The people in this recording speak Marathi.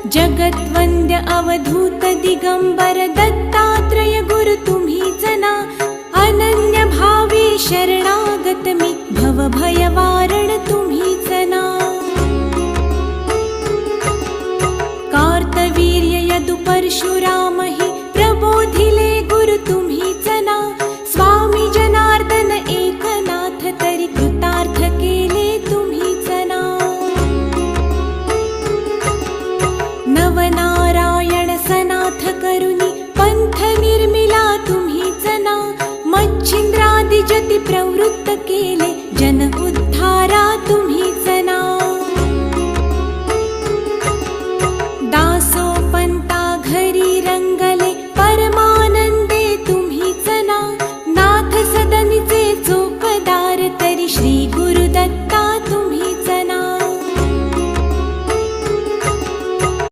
जगद्वन्द्य अवधूत दिगंबर दत्तात्रय गुरु तुम्हीच ना. अनन्य भावे शरणागत मी भवभयवारण तुम्हीच ना. कार्तवीर्य यदु परशुराम हि प्रबोधिले गुरु तुम्हीच ना. स्वामी जनार्दन एकनाथ तरी कृतार्थ केले तुम्हीच ना. नवनारायण सनाथ करुणी पंथ निर्मिला तुम्हीच ना. मच्छिंद्रादि जति प्रवृत्त केले जन उद्धारा तुम्हीच ना.